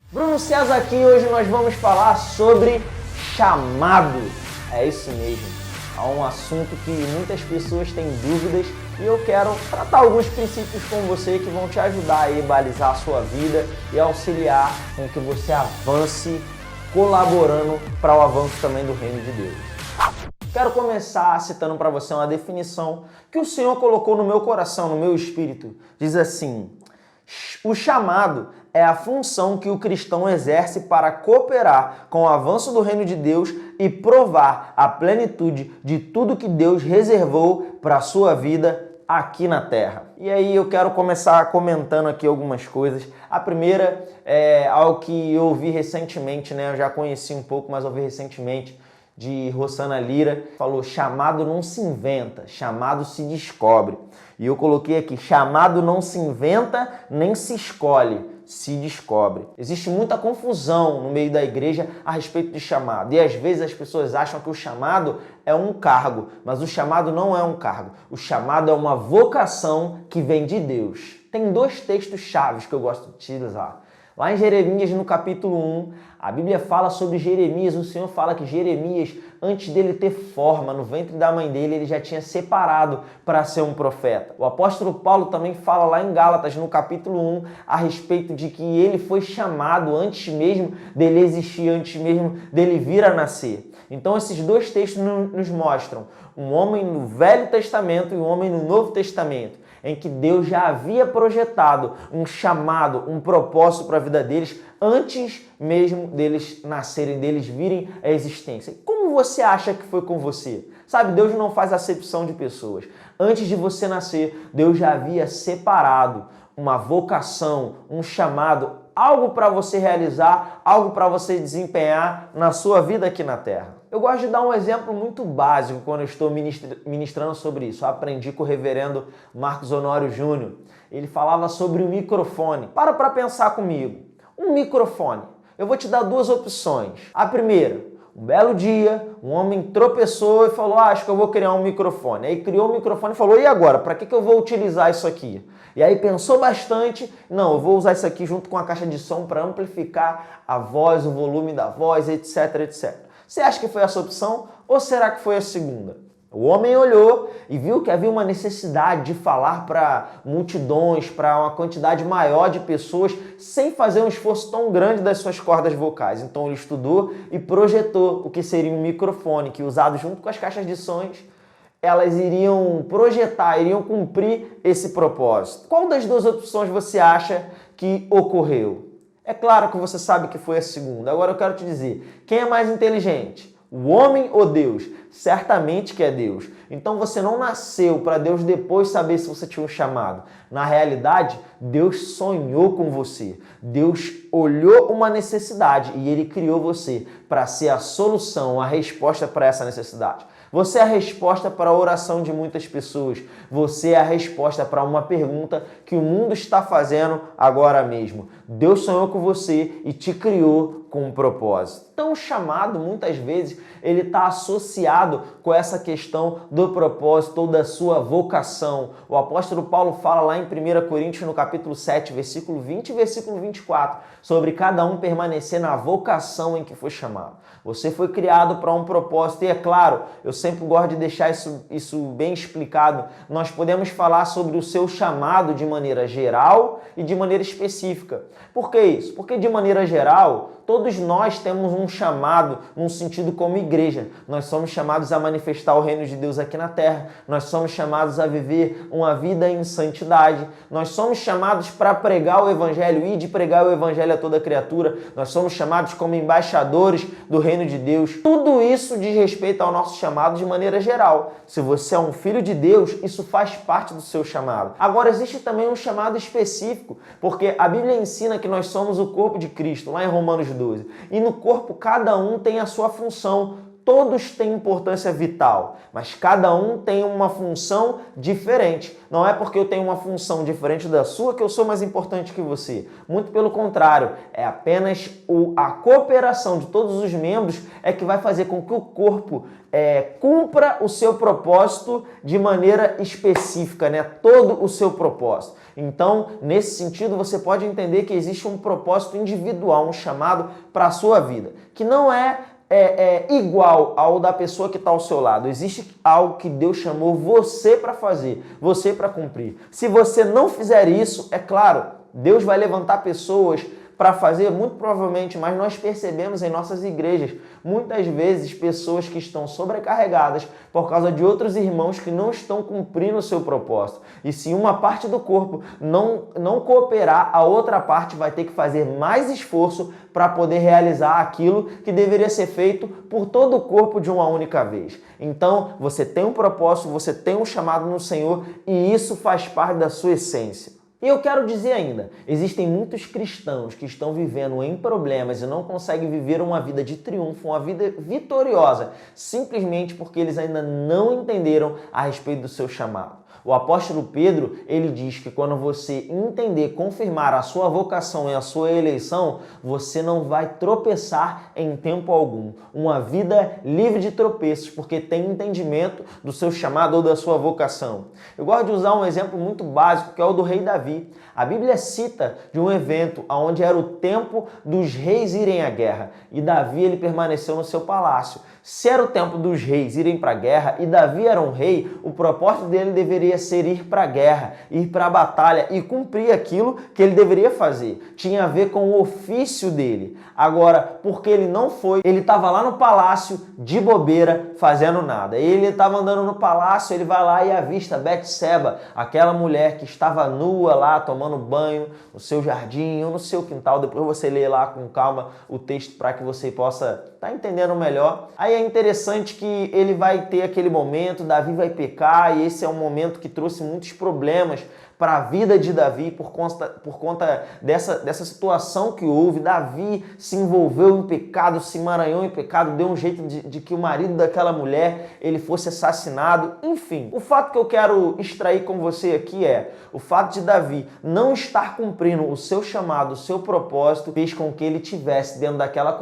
Bruno César aqui, hoje nós vamos falar sobre chamado. É isso mesmo, é um assunto que muitas pessoas têm dúvidas e eu quero tratar alguns princípios com você que vão te ajudar a balizar a sua vida e auxiliar com que você avance, colaborando para o avanço também do reino de Deus. Quero começar citando para você uma definição que o Senhor colocou no meu coração, no meu espírito. Diz assim: o chamado é a função que o cristão exerce para cooperar com o avanço do reino de Deus e provar a plenitude de tudo que Deus reservou para a sua vida aqui na Terra. E aí eu quero começar comentando aqui algumas coisas. A primeira é algo que eu ouvi recentemente, né? Eu já conheci um pouco, mas ouvi recentemente, de Rosana Lira. Falou: chamado não se inventa, chamado se descobre. E eu coloquei aqui: chamado não se inventa nem se escolhe, se descobre. Existe muita confusão no meio da igreja a respeito de chamado. E às vezes as pessoas acham que o chamado é um cargo, mas o chamado não é um cargo. O chamado é uma vocação que vem de Deus. Tem dois textos chaves que eu gosto de utilizar. Lá em Jeremias, no capítulo 1, a Bíblia fala sobre Jeremias. O Senhor fala que Jeremias, antes dele ter forma no ventre da mãe dele, ele já tinha separado para ser um profeta. O apóstolo Paulo também fala lá em Gálatas, no capítulo 1, a respeito de que ele foi chamado antes mesmo dele existir, antes mesmo dele vir a nascer. Então esses dois textos nos mostram um homem no Velho Testamento e um homem no Novo Testamento, em que Deus já havia projetado um chamado, um propósito para a vida deles antes mesmo deles nascerem, deles virem à existência. Como você acha que foi com você? Sabe, Deus não faz acepção de pessoas. Antes de você nascer, Deus já havia separado uma vocação, um chamado, algo para você realizar, algo para você desempenhar na sua vida aqui na Terra. Eu gosto de dar um exemplo muito básico quando eu estou ministrando sobre isso. Eu aprendi com o reverendo Marcos Honório Júnior. Ele falava sobre o microfone. Para pensar comigo. Um microfone. Eu vou te dar duas opções. A primeira: um belo dia, um homem tropeçou e falou: acho que eu vou criar um microfone. Aí criou o microfone e falou: e agora? Para que eu vou utilizar isso aqui? E aí pensou bastante: não, eu vou usar isso aqui junto com a caixa de som para amplificar a voz, o volume da voz, etc, etc. Você acha que foi essa opção ou será que foi a segunda? O homem olhou e viu que havia uma necessidade de falar para multidões, para uma quantidade maior de pessoas, sem fazer um esforço tão grande das suas cordas vocais. Então ele estudou e projetou o que seria um microfone, que usado junto com as caixas de sons, elas iriam projetar, iriam cumprir esse propósito. Qual das duas opções você acha que ocorreu? É claro que você sabe que foi a segunda. Agora eu quero te dizer, quem é mais inteligente? O homem ou Deus? Certamente que é Deus. Então você não nasceu para Deus depois saber se você tinha um chamado. Na realidade, Deus sonhou com você. Deus olhou uma necessidade e Ele criou você para ser a solução, a resposta para essa necessidade. Você é a resposta para a oração de muitas pessoas. Você é a resposta para uma pergunta que o mundo está fazendo agora mesmo. Deus sonhou com você e te criou com um propósito. Então o chamado, muitas vezes, ele está associado com essa questão do propósito ou da sua vocação. O apóstolo Paulo fala lá em 1 Coríntios, no capítulo 7, versículo 20 e versículo 24, sobre cada um permanecer na vocação em que foi chamado. Você foi criado para um propósito e, é claro, eu sempre gosto de deixar isso bem explicado. Nós podemos falar sobre o seu chamado de maneira geral e de maneira específica. Por que isso? Porque de maneira geral, todos nós temos um chamado num sentido como igreja. Nós somos chamados a manifestar o reino de Deus aqui na terra. Nós somos chamados a viver uma vida em santidade. Nós somos chamados para pregar o evangelho e de pregar o evangelho a toda criatura. Nós somos chamados como embaixadores do reino de Deus. Tudo isso diz respeito ao nosso chamado de maneira geral. Se você é um filho de Deus, isso faz parte do seu chamado. Agora, existe também um chamado específico, porque a Bíblia ensina que nós somos o corpo de Cristo, lá em Romanos 12. E no corpo, cada um tem a sua função. todos têm importância vital, mas cada um tem uma função diferente. Não é porque eu tenho uma função diferente da sua que eu sou mais importante que você. Muito pelo contrário, é apenas a cooperação de todos os membros é que vai fazer com que o corpo cumpra o seu propósito de maneira específica, né? Todo o seu propósito. Então, nesse sentido, você pode entender que existe um propósito individual, um chamado para a sua vida, que não é igual ao da pessoa que está ao seu lado. Existe algo que Deus chamou você para fazer, você para cumprir. Se você não fizer isso, é claro, Deus vai levantar pessoas para fazer, muito provavelmente, mas nós percebemos em nossas igrejas, muitas vezes, pessoas que estão sobrecarregadas por causa de outros irmãos que não estão cumprindo o seu propósito. E se uma parte do corpo não cooperar, a outra parte vai ter que fazer mais esforço para poder realizar aquilo que deveria ser feito por todo o corpo de uma única vez. Então, você tem um propósito, você tem um chamado no Senhor e isso faz parte da sua essência. E eu quero dizer ainda, existem muitos cristãos que estão vivendo em problemas e não conseguem viver uma vida de triunfo, uma vida vitoriosa, simplesmente porque eles ainda não entenderam a respeito do seu chamado. O apóstolo Pedro, ele diz que quando você entender, confirmar a sua vocação e a sua eleição, você não vai tropeçar em tempo algum. Uma vida livre de tropeços, porque tem entendimento do seu chamado ou da sua vocação. Eu gosto de usar um exemplo muito básico, que é o do rei Davi. A Bíblia cita de um evento onde era o tempo dos reis irem à guerra, e Davi ele permaneceu no seu palácio. Se era o tempo dos reis irem para a guerra e Davi era um rei, o propósito dele deveria ser ir para a guerra, ir para a batalha e cumprir aquilo que ele deveria fazer. Tinha a ver com o ofício dele. Agora, porque ele não foi, ele estava lá no palácio de bobeira fazendo nada. Ele estava andando no palácio, ele vai lá e avista Betseba, aquela mulher que estava nua lá tomando banho no seu jardim ou no seu quintal. Depois você lê lá com calma o texto para que você possa estar entendendo melhor. Aí é interessante que ele vai ter aquele momento, Davi vai pecar, e esse é um momento que trouxe muitos problemas para a vida de Davi por conta dessa situação que houve. Davi se envolveu em pecado, se emaranhou em pecado, deu um jeito de que o marido daquela mulher ele fosse assassinado. Enfim, o fato que eu quero extrair com você aqui é o fato de Davi não estar cumprindo o seu chamado, o seu propósito, fez com que ele tivesse dentro daquela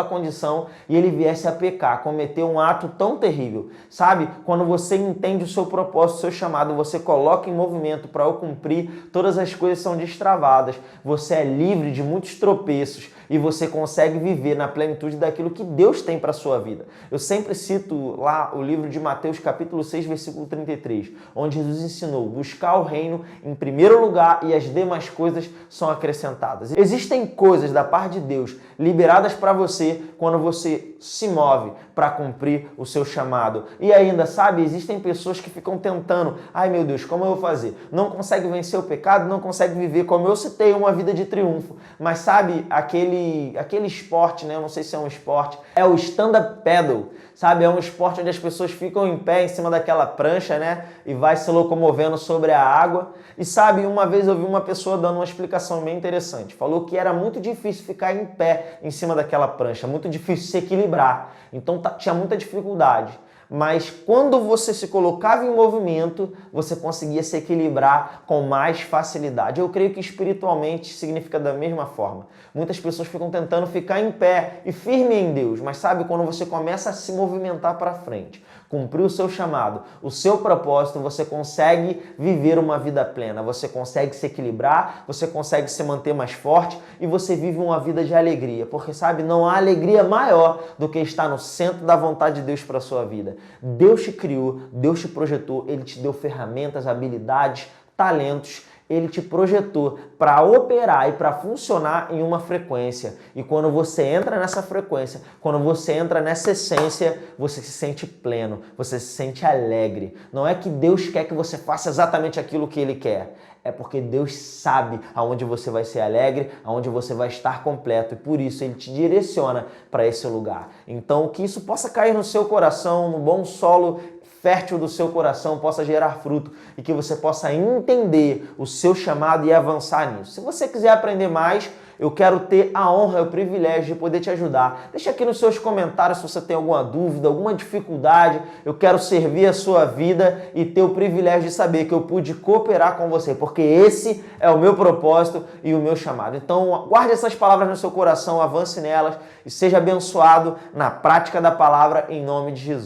condição e ele viesse a pecar, cometer um ato tão terrível. Sabe, quando você entende o seu propósito, o seu chamado, você coloca em movimento para o cumprir, todas as coisas são destravadas, você é livre de muitos tropeços e você consegue viver na plenitude daquilo que Deus tem para a sua vida. Eu sempre cito lá o livro de Mateus capítulo 6, versículo 33, onde Jesus ensinou: buscar o reino em primeiro lugar e as demais coisas são acrescentadas. Existem coisas da parte de Deus liberadas para você quando você se move para cumprir o seu chamado. E ainda, sabe, existem pessoas que ficam tentando, ai meu Deus, como eu vou fazer? Não consegue vencer o pecado, não consegue viver, como eu citei, uma vida de triunfo. Mas sabe, aquele esporte, né? Eu não sei se é um esporte, é o stand-up paddle, sabe? É um esporte onde as pessoas ficam em pé em cima daquela prancha, né? E vai se locomovendo sobre a água. E sabe, uma vez eu vi uma pessoa dando uma explicação bem interessante. Falou que era muito difícil ficar em pé em cima daquela prancha, muito difícil se equilibrar. Então tinha muita dificuldade. Mas quando você se colocava em movimento, você conseguia se equilibrar com mais facilidade. Eu creio que espiritualmente significa da mesma forma. Muitas pessoas ficam tentando ficar em pé e firme em Deus, mas sabe, quando você começa a se movimentar para frente, cumprir o seu chamado, o seu propósito, você consegue viver uma vida plena, você consegue se equilibrar, você consegue se manter mais forte e você vive uma vida de alegria, porque sabe, não há alegria maior do que estar no centro da vontade de Deus para a sua vida. Deus te criou, Deus te projetou, Ele te deu ferramentas, habilidades, talentos. Ele te projetou para operar e para funcionar em uma frequência. E quando você entra nessa frequência, quando você entra nessa essência, você se sente pleno, você se sente alegre. Não é que Deus quer que você faça exatamente aquilo que Ele quer. É porque Deus sabe aonde você vai ser alegre, aonde você vai estar completo. E por isso Ele te direciona para esse lugar. Então, que isso possa cair no seu coração, no bom solo fértil do seu coração, possa gerar fruto e que você possa entender o seu chamado e avançar nisso. Se você quiser aprender mais, eu quero ter a honra e o privilégio de poder te ajudar. Deixa aqui nos seus comentários se você tem alguma dúvida, alguma dificuldade. Eu quero servir a sua vida e ter o privilégio de saber que eu pude cooperar com você, porque esse é o meu propósito e o meu chamado. Então, guarde essas palavras no seu coração, avance nelas e seja abençoado na prática da palavra em nome de Jesus.